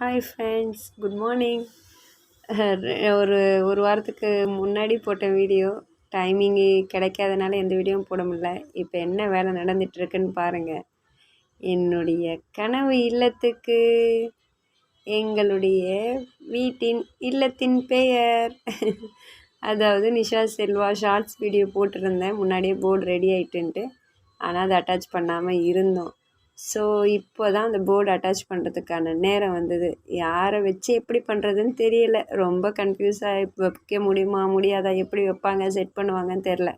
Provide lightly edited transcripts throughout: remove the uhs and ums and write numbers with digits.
Hi friends, good morning. ஒரு ஒரு வாரத்துக்கு முன்னாடி போட்ட வீடியோ டைமிங்கு கிடைக்காதனால எந்த வீடியோவும் போட முடியல. இப்போ என்ன வேலை நடந்துகிட்ருக்குன்னு பாருங்கள். என்னுடைய கனவு இல்லத்துக்கு எங்களுடைய வீட்டின் இல்லத்தின் பெயர் அதாவது நிஷா செல்வா ஷார்ட்ஸ் வீடியோ போட்டிருந்தேன். முன்னாடியே போர்டு ரெடி ஆகிட்டுன்ட்டு, ஆனால் அதை அட்டாச் பண்ணாமல் இருந்தோம். ஸோ இப்போ தான் அந்த போர்டு அட்டாச் பண்ணுறதுக்கான நேரம் வந்தது. யாரை வச்சு எப்படி பண்ணுறதுன்னு தெரியல. ரொம்ப கன்ஃபியூஸாக வைக்க முடியுமா முடியாதா, எப்படி வைப்பாங்க செட் பண்ணுவாங்கன்னு தெரில.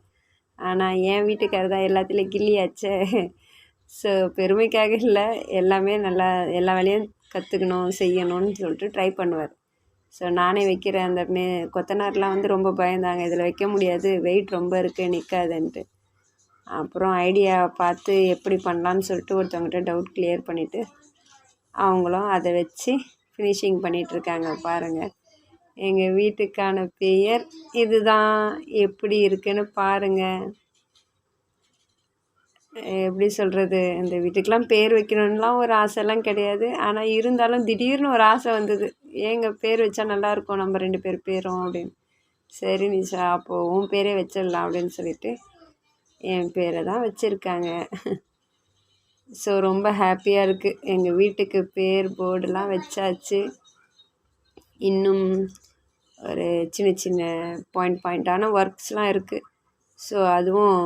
ஆனால் என் வீட்டுக்காரர் தான் எல்லாத்துலேயும் கில்லியாச்சே. ஸோ பெருமைக்காக இல்லை, எல்லாமே நல்லா எல்லா வேலையும் கற்றுக்கணும் செய்யணும்னு சொல்லிட்டு ட்ரை பண்ணுவார். ஸோ நானே வைக்கிற அந்த கொத்தனார்லாம் வந்து ரொம்ப பயந்தாங்க, இதில் வைக்க முடியாது, வெயிட் ரொம்ப இருக்குது, நிற்காதுன்ட்டு. அப்புறம் ஐடியா பார்த்து எப்படி பண்ணலான்னு சொல்லிட்டு ஒருத்தவங்ககிட்ட டவுட் கிளியர் பண்ணிவிட்டு அவங்களும் அதை வச்சு ஃபினிஷிங் பண்ணிகிட்ருக்காங்க. பாருங்கள், எங்கள் வீட்டுக்கான பெயர் இதுதான். எப்படி இருக்குன்னு பாருங்கள். எப்படி சொல்கிறது, இந்த வீட்டுக்கெலாம் பேர் வைக்கணுன்னெலாம் ஒரு ஆசைலாம் கிடையாது. ஆனால் இருந்தாலும் திடீர்னு ஒரு ஆசை வந்தது, ஏங்க பேர் வச்சா நல்லாயிருக்கும் நம்ம 2 பேர் பேரும் அப்படின்னு. சரி நிஷா, அப்போது உன் பேரே வச்சிடலாம் அப்படின்னு சொல்லிட்டு என் பேரை தான் வச்சுருக்காங்க. ஸோ ரொம்ப ஹாப்பியாக இருக்குது. எங்கள் வீட்டுக்கு பேர் போர்டெலாம் வச்சாச்சு. இன்னும் ஒரு சின்ன சின்ன பாயிண்டான ஒர்க்ஸ்லாம் இருக்குது. ஸோ அதுவும்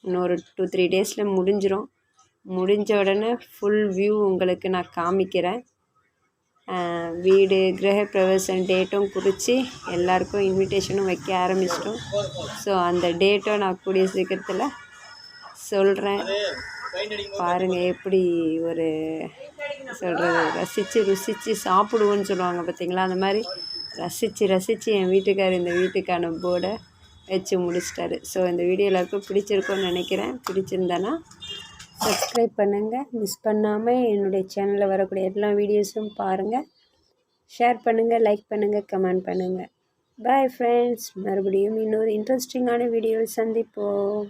இன்னொரு 2-3 டேஸில் முடிஞ்சிடும். முடிஞ்ச உடனே ஃபுல் வியூ உங்களுக்கு நான் காமிக்கிறேன். வீடு கிரகப்பிரவேசம் டேட்டும் குறித்து எல்லாருக்கும் இன்விடேஷனும் வைக்க ஆரம்பிச்சிட்டோம். ஸோ அந்த டேட்டும் நான் கூடிய சீக்கிரத்தில் சொல்கிறேன். பாருங்கள், எப்படி ஒரு சொல்கிறது, ரசித்து ருசித்து சாப்பிடுவோன்னு சொல்லுவாங்க பார்த்தீங்களா, அந்த மாதிரி ரசித்து என் வீட்டுக்காரர் இந்த வீட்டுக்கான போர்டை வச்சு முடிச்சிட்டாரு. ஸோ இந்த வீடியோ எல்லாருக்கும் பிடிச்சிருக்கும்னு நினைக்கிறேன். பிடிச்சிருந்தானா சப்ஸ்கிரைப் பண்ணுங்கள். மிஸ் பண்ணாமல் என்னுடைய சேனலில் வரக்கூடிய எல்லா வீடியோஸும் பாருங்கள். ஷேர் பண்ணுங்கள், லைக் பண்ணுங்கள், கமெண்ட் பண்ணுங்கள். பாய் ஃப்ரெண்ட்ஸ், மறுபடியும் இன்னொரு இன்ட்ரெஸ்டிங்கான வீடியோவில் சந்திப்போம்.